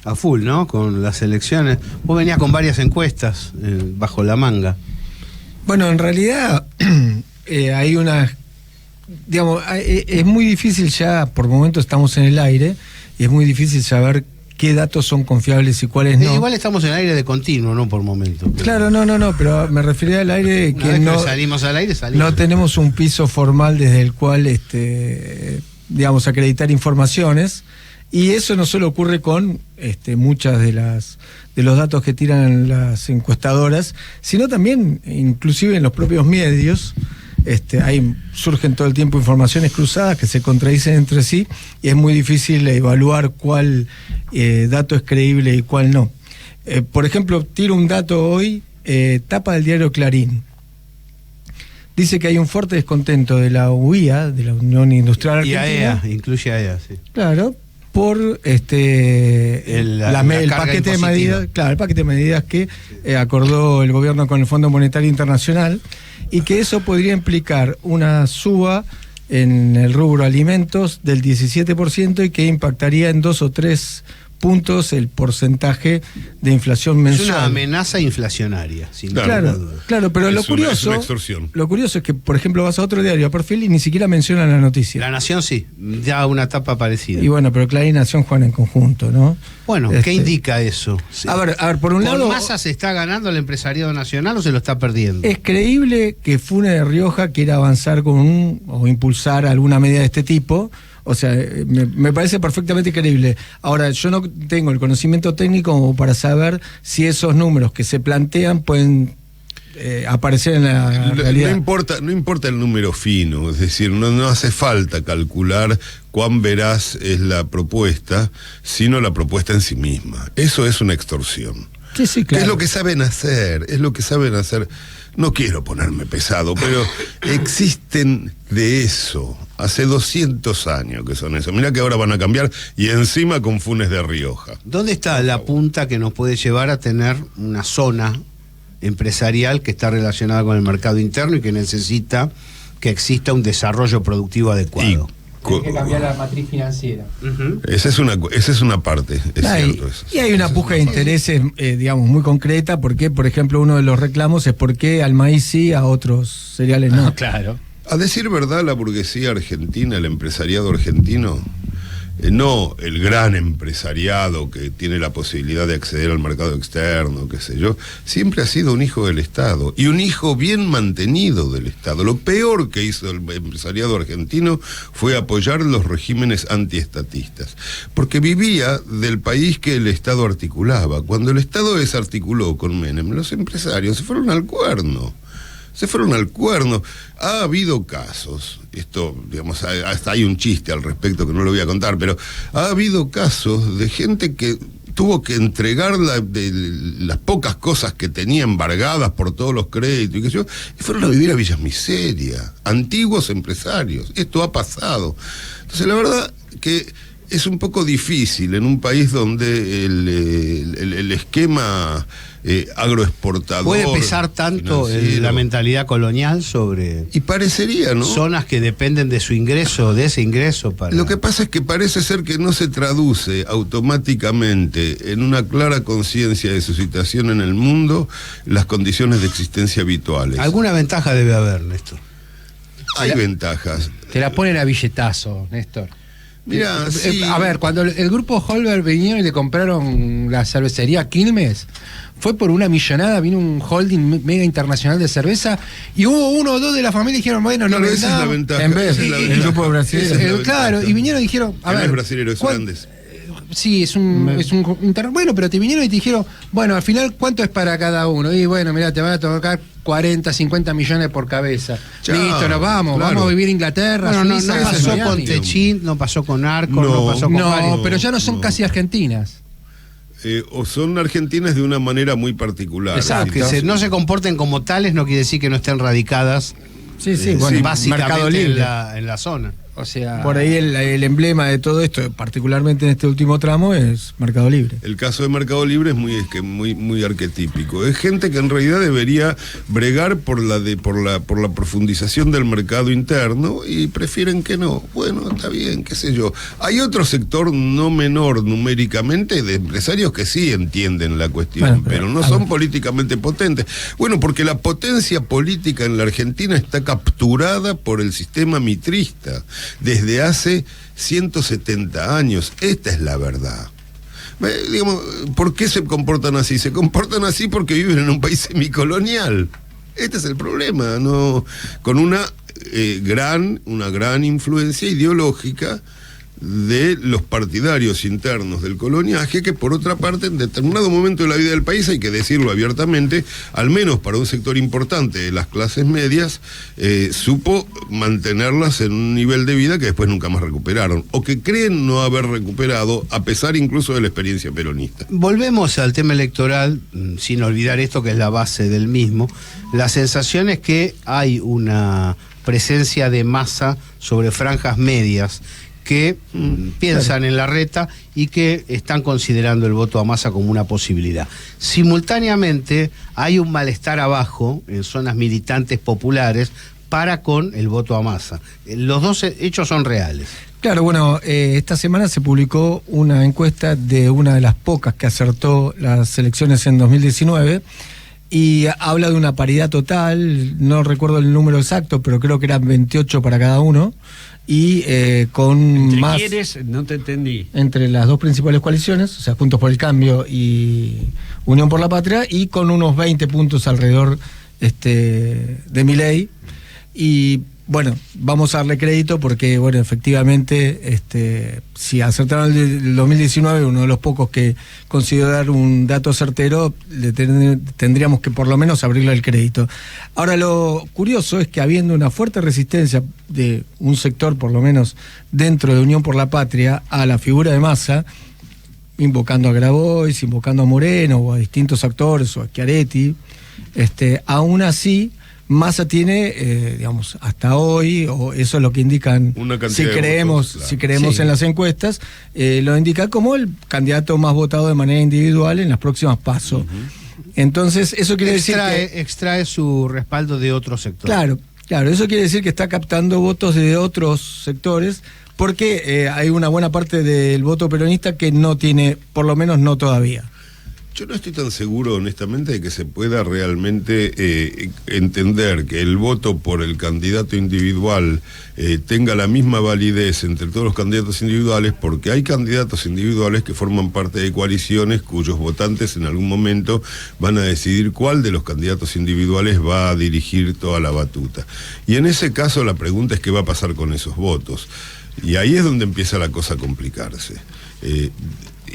A full, ¿no? Con las elecciones. Vos venías con varias encuestas bajo la manga. Bueno, en realidad hay unas... Digamos, es muy difícil ya, por momentos estamos en el aire, y es muy difícil saber qué datos son confiables y cuáles no. Igual estamos en el aire de continuo, ¿no? Por momentos. Claro, no, pero me refería al aire que no... salimos al aire, salimos. No tenemos un piso formal desde el cual, digamos, acreditar informaciones. Y eso no solo ocurre con muchas de los datos que tiran las encuestadoras, sino también, inclusive en los propios medios, ahí surgen todo el tiempo informaciones cruzadas que se contradicen entre sí, y es muy difícil evaluar cuál dato es creíble y cuál no. Por ejemplo, tiro un dato hoy, tapa del diario Clarín. Dice que hay un fuerte descontento de la UIA, de la Unión Industrial Argentina. Y AEA, incluye AEA, sí. Claro, por el paquete de medidas, el paquete de medidas que acordó el gobierno con el Fondo Monetario Internacional, y que eso podría implicar una suba en el rubro alimentos del 17% y que impactaría en 2 o 3 puntos el porcentaje de inflación mensual. Es una amenaza inflacionaria, sin duda. Claro, pero lo curioso es que, por ejemplo, vas a otro diario, a Perfil, y ni siquiera mencionan la noticia. La Nación sí, ya una tapa parecida. Y bueno, pero Clarín y Nación juegan en conjunto, ¿no? Bueno, ¿qué indica eso? Sí. A ver, por un lado... ¿Massa se está ganando el empresariado nacional o se lo está perdiendo? ¿Es creíble que Funes de Rioja quiera avanzar con o impulsar alguna medida de este tipo? O sea, me parece perfectamente creíble. Ahora, yo no tengo el conocimiento técnico como para saber si esos números que se plantean pueden aparecer en la realidad. No importa el número fino, es decir, no hace falta calcular cuán veraz es la propuesta, sino la propuesta en sí misma. Eso es una extorsión. Sí, claro. Es lo que saben hacer, No quiero ponerme pesado, pero existen de eso. Hace 200 años que son eso. Mirá que ahora van a cambiar, y encima con Funes de Rioja. ¿Dónde está la punta que nos puede llevar a tener una zona empresarial que está relacionada con el mercado interno y que necesita que exista un desarrollo productivo adecuado? Hay que cambiar la matriz financiera. Esa es una parte, es cierto eso. Y hay una puja de intereses, digamos, muy concreta, porque, por ejemplo, uno de los reclamos es por qué al maíz sí, a otros cereales no. Claro. A decir verdad, la burguesía argentina, el empresariado argentino, no el gran empresariado que tiene la posibilidad de acceder al mercado externo, qué sé yo, siempre ha sido un hijo del Estado, y un hijo bien mantenido del Estado. Lo peor que hizo el empresariado argentino fue apoyar los regímenes antiestatistas, porque vivía del país que el Estado articulaba. Cuando el Estado desarticuló con Menem, los empresarios se fueron al cuerno. Ha habido casos, esto, digamos, hasta hay un chiste al respecto que no lo voy a contar, pero ha habido casos de gente que tuvo que entregar las pocas cosas que tenía embargadas por todos los créditos y qué sé yo, y fueron a vivir a villas miseria, antiguos empresarios. Esto ha pasado. Entonces, la verdad que es un poco difícil en un país donde el esquema agroexportador... ¿Puede pesar tanto la mentalidad colonial sobre... Y parecería, ¿no? Zonas que dependen de su ingreso, de ese ingreso para... Lo que pasa es que parece ser que no se traduce automáticamente en una clara conciencia de su situación en el mundo las condiciones de existencia habituales. Alguna ventaja debe haber, Néstor. Hay ventajas. Te la ponen a billetazo, Néstor. Mirá, sí. A ver, cuando el grupo Holberg vinieron y le compraron la cervecería Quilmes, fue por una millonada, vino un holding mega internacional de cerveza, y hubo uno o dos de la familia y dijeron, bueno, no esa es la ventaja. En vez del grupo brasileño. Claro, y vinieron y dijeron, a ver, es brasilero, es holandés. Sí, bueno, pero te vinieron y te dijeron, bueno, al final, ¿cuánto es para cada uno? Y bueno, mira, te van a tocar 40, 50 millones por cabeza. Chao, listo, nos vamos, claro. vamos a vivir a Inglaterra. Bueno, Suiza, no pasó Miami. con Techín, no pasó con Arco, no pasó con varios. Pero ya no son casi argentinas. O son argentinas de una manera muy particular. Exacto, que no se comporten como tales no quiere decir que no estén radicadas Bueno, básicamente mercado libre. en la zona. O sea, por ahí el emblema de todo esto, particularmente en este último tramo, es Mercado Libre. El caso de Mercado Libre es muy arquetípico. Es gente que en realidad debería bregar por la profundización del mercado interno y prefieren que no. Bueno, está bien, qué sé yo. Hay otro sector no menor numéricamente de empresarios que sí entienden la cuestión, Bueno, pero no son políticamente potentes. Bueno, porque la potencia política en la Argentina está capturada por el sistema mitrista desde hace 170 años. Esta es la verdad. Digamos, ¿por qué se comportan así? Se comportan así porque viven en un país semicolonial. Este es el problema, ¿no? Con una gran influencia ideológica de los partidarios internos del coloniaje, que por otra parte en determinado momento de la vida del país, hay que decirlo abiertamente, al menos para un sector importante de las clases medias, supo mantenerlas en un nivel de vida que después nunca más recuperaron, o que creen no haber recuperado, a pesar incluso de la experiencia peronista. Volvemos al tema electoral, sin olvidar esto que es la base del mismo. La sensación es que hay una presencia de masa sobre franjas medias que piensan en la reta y que están considerando el voto a masa como una posibilidad. Simultáneamente hay un malestar abajo en zonas militantes populares para con el voto a masa. Los dos hechos son reales. Claro, bueno, esta semana se publicó una encuesta de una de las pocas que acertó las elecciones en 2019 y habla de una paridad total, no recuerdo el número exacto, pero creo que eran 28 para cada uno. Y con ¿Entre más... quiénes? No te entendí. Entre las dos principales coaliciones, o sea, Juntos por el Cambio y Unión por la Patria, y con unos 20 puntos alrededor de Milei. Y bueno, vamos a darle crédito porque, bueno, efectivamente, si acertaron el 2019, uno de los pocos que consiguió dar un dato certero, tendríamos que por lo menos abrirle el crédito. Ahora, lo curioso es que habiendo una fuerte resistencia de un sector, por lo menos dentro de Unión por la Patria, a la figura de Massa, invocando a Grabois, invocando a Moreno o a distintos actores o a Schiaretti, aún así Massa tiene, digamos, hasta hoy, o eso es lo que indican, si creemos, votos, si creemos en las encuestas, lo indica como el candidato más votado de manera individual en las próximas PASO. Entonces, eso quiere decir que extrae su respaldo de otro sector. Claro, eso quiere decir que está captando votos de otros sectores, porque hay una buena parte del voto peronista que no tiene, por lo menos no todavía. Yo no estoy tan seguro, honestamente, de que se pueda realmente entender que el voto por el candidato individual tenga la misma validez entre todos los candidatos individuales, porque hay candidatos individuales que forman parte de coaliciones cuyos votantes en algún momento van a decidir cuál de los candidatos individuales va a dirigir toda la batuta. Y en ese caso la pregunta es qué va a pasar con esos votos. Y ahí es donde empieza la cosa a complicarse.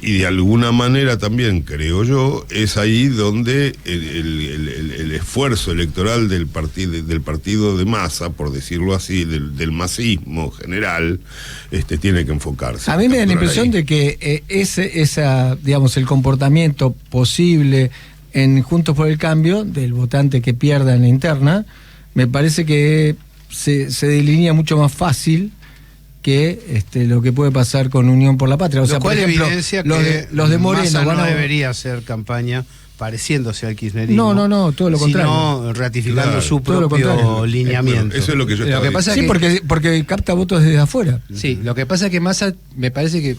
Y de alguna manera también, creo yo, es ahí donde el esfuerzo electoral del partido de masa, por decirlo así, del masismo general, tiene que enfocarse. A mí me da la impresión de que digamos, el comportamiento posible en Juntos por el Cambio, del votante que pierda en la interna, me parece que se delinea mucho más fácil que lo que puede pasar con Unión por la Patria. O sea, por ejemplo, evidencia los de Moreno Massa van a... no debería hacer campaña pareciéndose al kirchnerismo. No, todo lo contrario. Sino ratificando su todo lo propio contrario. lineamiento. Eso es lo que yo estaba pasa diciendo. Sí, porque capta votos desde afuera. Sí, lo que pasa es que Massa, me parece que,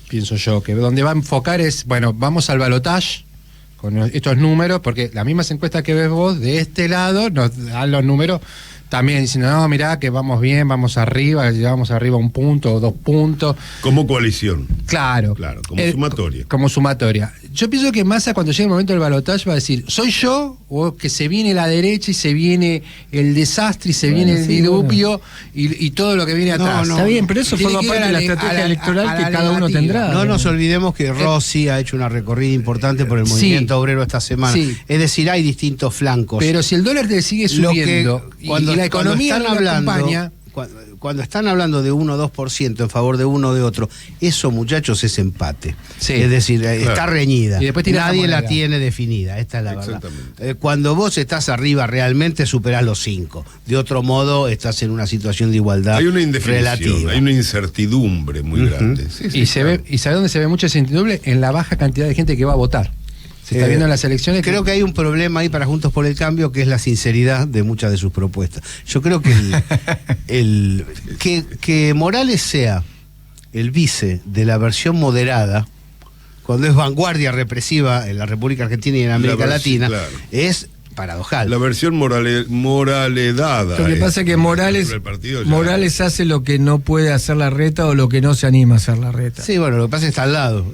pienso yo, que donde va a enfocar es, bueno, vamos al balotaje con estos números, porque las mismas encuestas que ves vos de este lado nos dan los números también diciendo, no, mirá que vamos bien, vamos arriba, llevamos arriba 1 punto o 2 puntos. Como coalición. Claro, como sumatoria. Como sumatoria. Yo pienso que Massa, cuando llegue el momento del balotaje, va a decir, ¿soy yo o que se viene la derecha y se viene el desastre y se viene el diluvio y todo lo que viene atrás? Está bien, pero eso forma parte de la estrategia electoral que cada uno tendrá. No nos olvidemos que Rossi ha hecho una recorrida importante por el movimiento obrero esta semana. Sí. Es decir, hay distintos flancos. Pero si el dólar te sigue subiendo y la economía no acompaña... cuando están hablando de 1 o 2% en favor de uno o de otro, eso, muchachos, es empate. Sí. Es decir, está reñida. Y después tirás la Nadie la moneda. tiene definida, esta es la verdad. Exactamente. Cuando vos estás arriba, realmente superás los 5. De otro modo, estás en una situación de igualdad Hay una indefinición, relativa. hay una incertidumbre muy grande. Sí, sí, Y se claro. ve, ¿y sabe dónde se ve mucha incertidumbre? En la baja cantidad de gente que va a votar. Se está viendo en las elecciones. Creo que hay un problema ahí para Juntos por el Cambio, que es la sinceridad de muchas de sus propuestas. Yo creo que que Morales sea el vice de la versión moderada, cuando es vanguardia represiva en la República Argentina y en América Latina, claro. es paradojal. La versión moraledada. Lo que pasa es que Morales El partido ya- hace lo que no puede hacer la reta o lo que no se anima a hacer la reta. Sí, bueno, lo que pasa es que está al lado.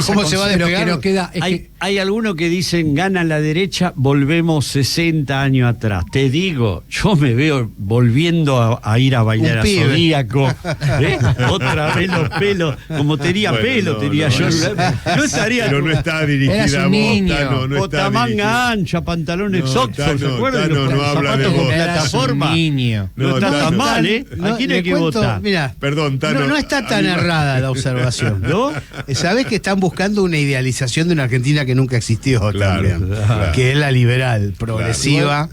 ¿Cómo se va a despegar? Pero queda, es que- Hay algunos que dicen, gana la derecha, volvemos 60 años atrás. Te digo, yo me veo volviendo a ir a bailar Un a pibe. Zodíaco. Otra vez los pelos, como tenía Bueno, pelo, no, tenía no, yo. no. No estaría... Pero no está dirigida Eras un a vos, niño. Tano, no está Botamanga dirigida. ancha, pantalones No, Oxford, ¿se Tano, acuerdan? Tano, Los no habla de zapatos con vos. plataforma. Eras un niño. No, No, está tan Tano. mal, ¿eh? ¿A quién hay que votar? Mira, Perdón, Tano. no está tan a mí- errada la observación, ¿no? Sabés que están buscando una idealización de una Argentina que nunca existió, Claro, también, claro. que es la liberal, progresiva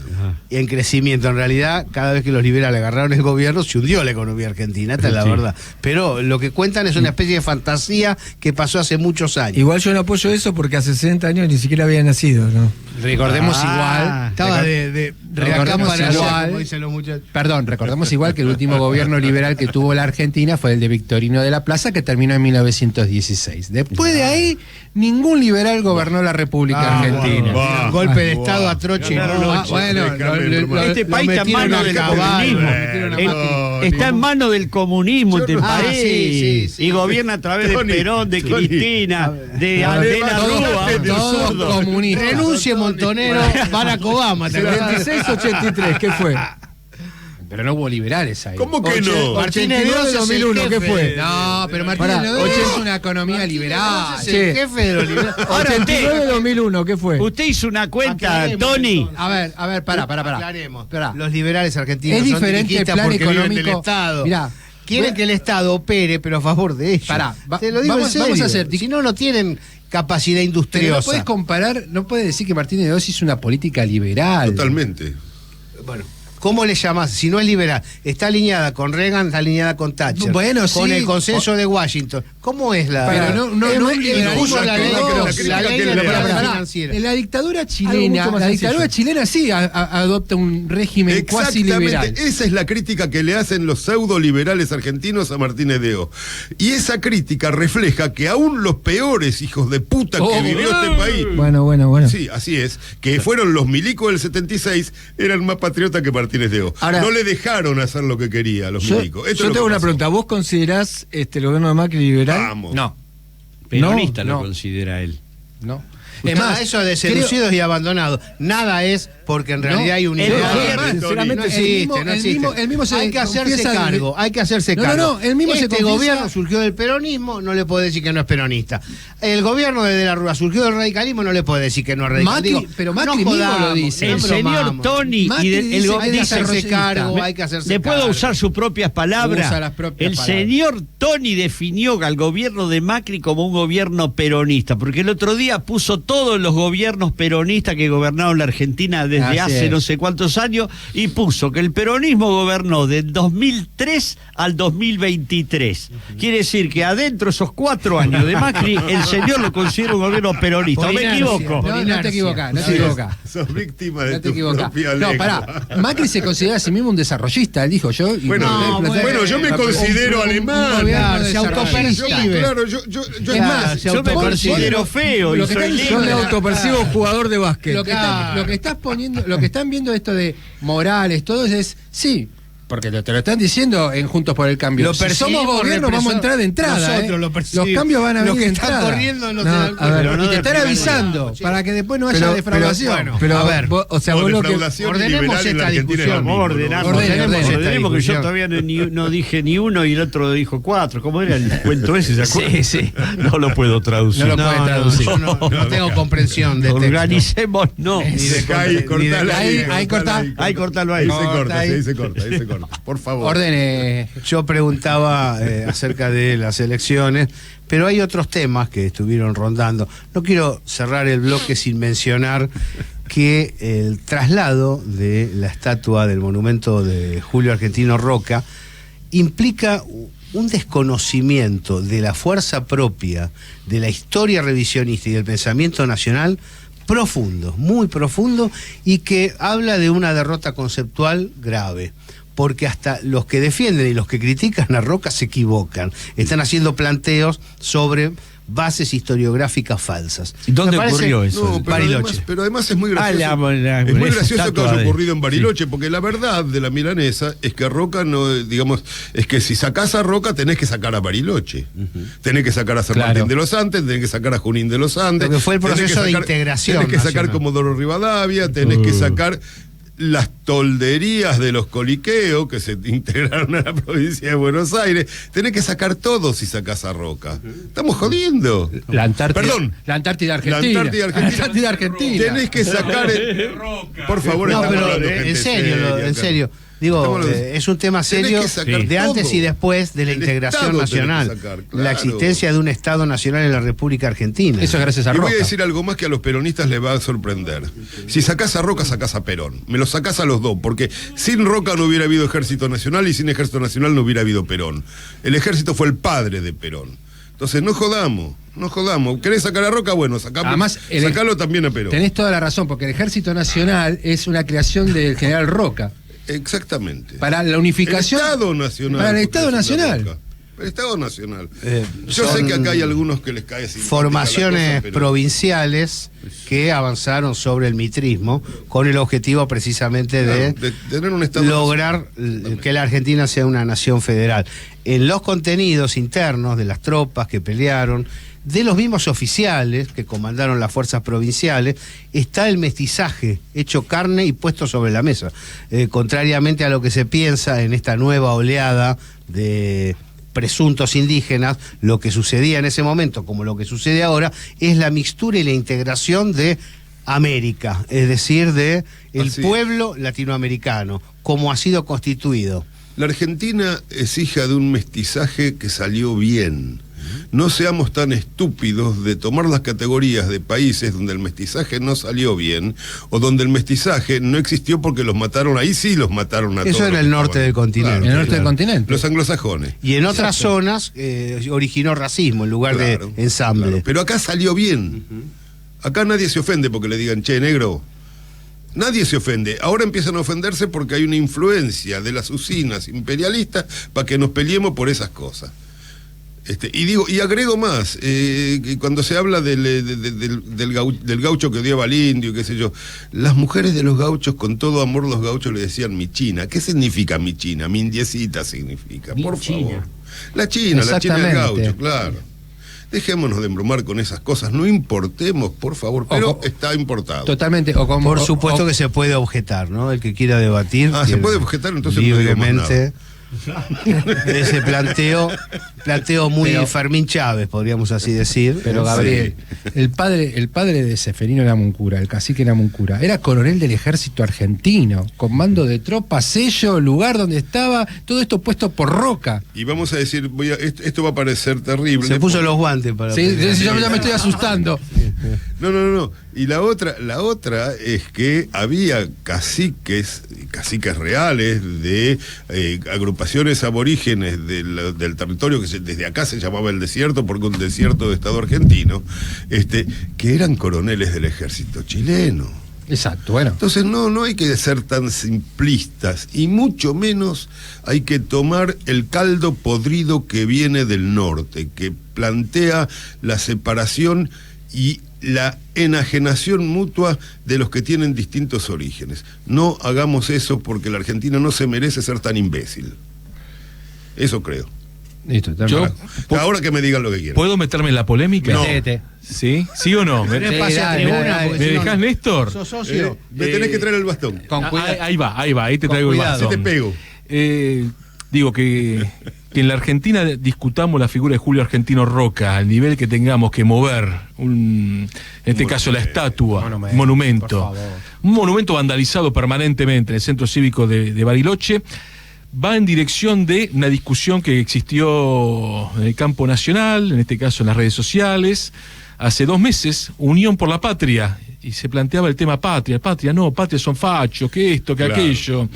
y en crecimiento. En realidad, cada vez que los liberales agarraron el gobierno, se hundió la economía argentina, esta es la Sí. verdad. Pero lo que cuentan es una especie de fantasía que pasó hace muchos años. Igual yo no apoyo eso porque hace 60 años ni siquiera había nacido, ¿no? Recordemos igual. Estaba de recordemos acá para allá, igual. como dicen los muchachos. Perdón, recordemos igual que el último gobierno liberal que tuvo la Argentina fue el de Victorino de la Plaza, que terminó en 1916. Después de ahí, ningún liberal gobernó la República Argentina. va. Golpe de Estado a Troche y Claro, Roche. bueno, Este país está en metieron manos al del caballo, comunismo. Bueno, Está en manos del comunismo este Yo no- país. sí, sí. Y gobierna a través de Tony, Perón, de Tony. Cristina, de A ver, la todos- Rúa. del Todos zurdo. comunistas. Renuncie Montonero, Barack Obama. ¿te acordás? 76-83, ¿qué fue? Pero no hubo liberales ahí. ¿Cómo que no? Martínez de Oz es el 2001, ¿qué jefe. fue? No, pero Martínez Pará, López es una economía liberal. Es el jefe de los liberales. Ahora usted, 89-2001, ¿qué fue? usted hizo una cuenta, Aclaremos, Tony. entonces. A ver, pará. Aclaremos. Pará. Los liberales argentinos Es son diferente el dirigistas plan porque viven del económico. Estado. Mirá, Quieren que el Estado opere, pero a favor de ellos. Pará, Te lo digo vamos- en serio. vamos a hacer- Si no, no tienen capacidad Pero no industriosa. puedes comparar, no puedes decir que Martínez de Oz hizo una política liberal. Totalmente. Bueno, ¿cómo le llamas? Si no es liberal, está alineada con Reagan, está alineada con Thatcher. Bueno, con sí. el consenso de Washington. ¿Cómo es la? Pero no Él un él liberalismo puso la ley, ortodoxo. la ley de Pero la pará, libertad Pará, financiera. en la dictadura Algo chilena, mucho más la dictadura sencillo. chilena sí adopta un régimen cuasi liberal. Exactamente, esa es la crítica que le hacen los pseudo liberales argentinos a Martínez de Oz. Y esa crítica refleja que aún los peores hijos de puta que vivió este país, Bueno. sí, así es, que fueron los milicos del 76, eran más patriotas que Martínez de Oz. Ahora- no le dejaron hacer lo que quería a los Yo, milicos. Esto es yo lo tengo que una pasó. pregunta. ¿Vos considerás el gobierno de Macri liberal? Vamos. No, Peronista No, lo no. considera él. no. Eso de seducidos y abandonados. Nada es porque en realidad No, hay un el ideal. gobierno, sinceramente, no el existe, mismo- no el existe. mismo- el mismo se hay que hacerse confiesa cargo, hay que hacerse No, cargo. no, el mismo se Este confiesa- gobierno surgió del peronismo, no le puede decir que no es peronista. El gobierno de la Rúa surgió del radicalismo, no le puede decir que no es radical. Macri- pero Macri mismo lo dice. El no señor bromamos. Tony Macri y el dice go- que hay dice hacerse desarrollista. cargo, hay que hacerse ¿Le puedo cargo. usar sus propias palabras? Usa las propias El palabras. señor Tony definió al gobierno de Macri como un gobierno peronista, porque el otro día puso todos los gobiernos peronistas que gobernaron la Argentina desde Así hace es. no sé cuántos años y puso que el peronismo gobernó del 2003 al 2023. Quiere decir que adentro de esos 4 años de Macri, el señor lo considera un gobierno peronista. Por ¿O me inercia, equivoco? por No te inercia. equivocas, no te Sí, equivocas. sos víctima de No te tu equivocas. propia No, lengua. pará. Macri se considera a sí mismo un desarrollista, él dijo yo. y- Bueno, bueno, yo me considero alemán. Claro, se desarrollista. autopercibe. Claro, yo Es más, Yo me considero feo y lo que soy están- Yo me negro. autopercibo jugador de básquet. lo que estás poniendo, lo que están viendo esto de Morales, todo es sí, porque te lo están diciendo en Juntos por el Cambio. Lo Si somos percibimos, gobierno, vamos a entrar de entrada. Nosotros lo Los percibimos. cambios van a Los venir que de están entrada. corriendo no No, se dan a cuenta. ver, Pero no y te de están primer avisando lugar. para que después no haya defraudación. bueno. Pero A ver, o sea, No, vos lo que... defraudación ordenemos liberal en esta la Argentina es lo discusión. mismo, Vamos a ¿no? ordenar, Ordenemos ordenemos que yo discusión. todavía no dije ni uno y el otro dijo 4. ¿Cómo era el cuento ese? ¿Se acuerdan? Sí. No lo puedo traducir. No lo puede traducir. Yo no tengo comprensión de texto. Organicemos, no. Ni de caer, cortala Ahí corta. Ahí cortalo ahí. Ahí se corta, Ahí. ahí se corta. Néstor, por favor. Ordene. Yo preguntaba acerca de las elecciones, pero hay otros temas que estuvieron rondando. No quiero cerrar el bloque sin mencionar que el traslado de la estatua del monumento de Julio Argentino Roca implica un desconocimiento de la fuerza propia, de la historia revisionista y del pensamiento nacional profundo, muy profundo, y que habla de una derrota conceptual grave. Porque hasta los que defienden y los que critican a Roca se equivocan. Están haciendo planteos sobre bases historiográficas falsas. ¿Y dónde Me parece- ocurrió eso? No, Bariloche. pero además es muy gracioso. es muy gracioso que estatua haya de- ocurrido en Bariloche, porque la verdad de la milanesa es que a Roca no, digamos, es que si sacás a Roca tenés que sacar a Bariloche. Tenés que sacar a San Claro. Martín de los Andes, tenés que sacar a Junín de los Andes. Lo que fue el tenés que proceso de integración Tenés que sacar nacional. Comodoro Rivadavia, tenés que sacar las tolderías de los coliqueos que se integraron a la provincia de Buenos Aires. Tenés que sacar todo si sacás a Roca. Estamos jodiendo. La Antártida. Perdón. La Antártida Argentina. La Antártida Argentina. La Antártida Argentina. Tenés que sacar por favor, No, estamos pero hablando de gente en serio, seria en acá. serio. Digo, Estamos hablando- es un tema Tenés serio que sacar de antes todo. y después de la El integración Estado tenés que nacional. sacar, La claro. existencia de un Estado nacional en la República Argentina. Eso es gracias a Y Roca. voy a decir algo más que a los peronistas les va a sorprender. Si sacás a Roca, sacás a Perón. Me los sacás a los dos, porque sin Roca no hubiera habido Ejército Nacional y sin Ejército Nacional no hubiera habido Perón. El ejército fue el padre de Perón. Entonces no jodamos. ¿Querés sacar a Roca? Bueno, Además, sacalo también a Perón. Tenés toda la razón, porque el Ejército Nacional es una creación del general Roca. Exactamente. Para la unificación. El Estado Nacional. Para el porque Estado es una Nacional. Roca. El Estado Nacional. Yo son sé que acá hay algunos que les cae simpática formaciones la cosa, pero- provinciales que avanzaron sobre el mitrismo con el objetivo precisamente de Claro, de tener un Estado lograr nacional. que la Argentina sea una nación federal. En los contenidos internos de las tropas que pelearon, de los mismos oficiales que comandaron las fuerzas provinciales, está el mestizaje hecho carne y puesto sobre la mesa. Contrariamente a lo que se piensa en esta nueva oleada de presuntos indígenas, lo que sucedía en ese momento, como lo que sucede ahora, es la mixtura y la integración de América, es decir, de el Así. pueblo latinoamericano, como ha sido constituido. La Argentina es hija de un mestizaje que salió bien. No seamos tan estúpidos de tomar las categorías de países donde el mestizaje no salió bien o donde el mestizaje no existió porque los mataron. Ahí sí los mataron a todos. Eso en los el que norte estaban. del continente. En el norte del Claro. continente. Los anglosajones. Y en otras zonas originó racismo en lugar Claro, de ensamble. claro. Pero acá salió bien. Acá nadie se ofende porque le digan, che, negro. Nadie se ofende. Ahora empiezan a ofenderse porque hay una influencia de las usinas imperialistas para que nos peleemos por esas cosas. Y agrego más, que cuando se habla del gaucho que odiaba al indio, qué sé yo, las mujeres de los gauchos, con todo amor los gauchos le decían mi china. ¿Qué significa mi china? Mi indiecita significa, por favor. La china del Exactamente. gaucho, claro. Dejémonos de embromar con esas cosas, no importemos, por favor, pero está importado. Totalmente. Por supuesto que se puede objetar, ¿no? El que quiera debatir. Ah, ¿se tiene puede objetar? Entonces no digo más libremente ese planteo muy Pero- Fermín Chávez, podríamos así decir. Pero Gabriel, el padre de Seferino Namuncura, el cacique Namuncura, era coronel del ejército argentino, con mando de tropas, sello, lugar donde estaba, todo esto puesto por Roca. Y vamos a decir, esto va a parecer terrible. Se puso los guantes para. Sí, yo ya me estoy asustando. No. Y la otra es que había caciques reales de agrupaciones aborígenes del territorio que desde acá se llamaba el desierto, porque un desierto de Estado argentino, que eran coroneles del ejército chileno. Exacto, bueno. Entonces no hay que ser tan simplistas y mucho menos hay que tomar el caldo podrido que viene del norte, que plantea la separación y la enajenación mutua de los que tienen distintos orígenes. No hagamos eso porque la Argentina no se merece ser tan imbécil. Eso creo. Listo, Yo- Ahora que me digan lo que quieran. ¿Puedo meterme en la polémica? No. Metete. ¿Sí? ¿Sí o no? ¿Me, Tenés espacio a dale, tribuna, dale. porque ¿me si no, dejás, Néstor? ¿Sos socio? Me tenés que traer el bastón. Con cuidado. Ahí te Con traigo cuidado. el Si bastón. te pego. Digo que en la Argentina discutamos la figura de Julio Argentino Roca, al nivel que tengamos que mover, en este caso la estatua, monumento. por favor. Un monumento vandalizado permanentemente en el centro cívico de Bariloche. va en dirección de una discusión que existió en el campo nacional, en este caso en las redes sociales, hace 2 meses, Unión por la Patria, y se planteaba el tema patria no, patria son fachos, que esto, que Claro. aquello.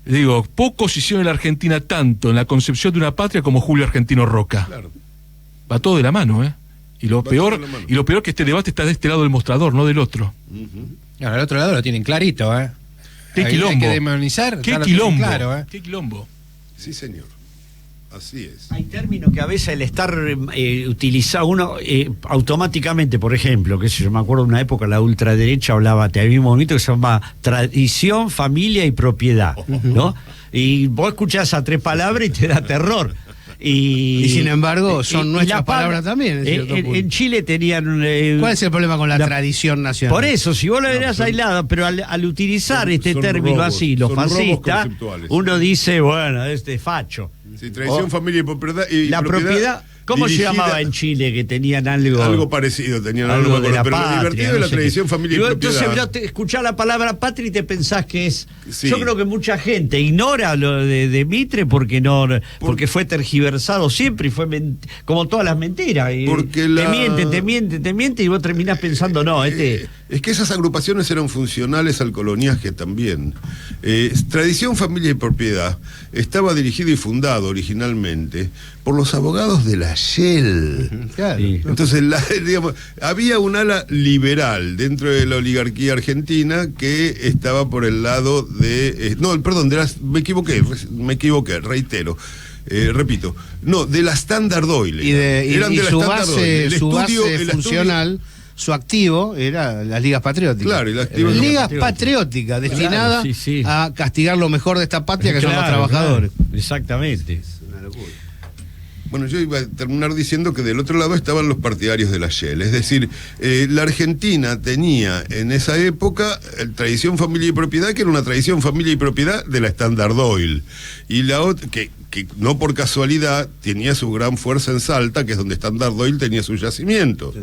Digo, pocos hicieron en la Argentina tanto en la concepción de una patria como Julio Argentino Roca. Claro. Va todo de la mano, ¿eh? Y lo Va peor, todo de la mano. y lo peor que este debate está de este lado del mostrador, no del otro. No, al otro lado lo tienen clarito, ¿eh? Qué Ahí quilombo. hay que demonizar. Qué ya lo tienen quilombo. claro, ¿eh? Qué quilombo. Sí, señor. Así es. Hay términos que a veces el estar utilizado uno automáticamente, por ejemplo, que sé yo, me acuerdo de una época la ultraderecha hablaba, había un movimiento que se llama tradición, familia y propiedad, ¿no? Y vos escuchás esas 3 palabras y te da terror. Y sin embargo, son y nuestras la palabras también, en cierto punto. en Chile tenían... ¿Cuál es el problema con la tradición nacional? Por eso, si vos lo verás son- aislado, pero al utilizar son- este son término robos, así, los son robos fascistas, conceptuales. uno dice, bueno, este es facho. Sí, tradición, O- familia y propiedad. Y La propiedad, ¿cómo dirigida- se llamaba en Chile que tenían algo? Algo parecido, tenían algo algo, de la pero lo patria, divertido no es la sé tradición, qué. familia y Entonces, propiedad. vos te escuchás la palabra patria y te pensás que es. Sí. Yo creo que mucha gente ignora lo de Mitre porque porque fue tergiversado siempre y fue como todas las mentiras. Y Porque te miente y vos terminás pensando, no, Es que esas agrupaciones eran funcionales al coloniaje también. Tradición, familia y propiedad estaba dirigido y fundado originalmente por los abogados de la Shell. Claro. Sí. Entonces, digamos, había un ala liberal dentro de la oligarquía argentina que estaba por el lado de... me equivoqué, reitero. Repito, no, de la Standard Oil. Y Eran de la su Standard Oil. base, El su estudio- base el estudio- funcional, su activo era las ligas patrióticas. Claro, y las ligas Ligas patrióticas, destinadas sí, sí. a castigar lo mejor de esta patria, que son los Claro, trabajadores. claro, exactamente. Una locura. Bueno, yo iba a terminar diciendo que del otro lado estaban los partidarios de la Shell. Es decir, la Argentina tenía en esa época tradición, familia y propiedad, que era una tradición, familia y propiedad de la Standard Oil. Y la otra, que no por casualidad tenía su gran fuerza en Salta, que es donde Standard Oil tenía su yacimiento.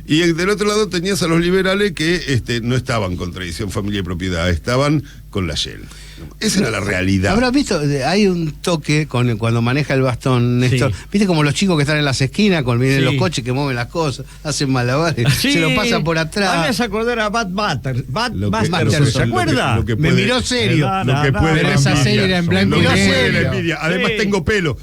Y del otro lado tenías a los liberales que no estaban con tradición, familia y propiedad, estaban con la Shell. Esa era la realidad. Habrás visto, hay un toque cuando maneja el bastón, Néstor. Sí. ¿Viste como los chicos que están en las esquinas, con vienen Sí. los coches que mueven las cosas, hacen malabares, se lo pasan por Me atrás? hace acordar a Bad Lo que- Master, ¿se acuerda? lo que Me puede- miró serio. Lo que puede Pero la esa envidia. serie era en blanco Lo y que puede negro. la envidia. Además Sí. tengo pelo.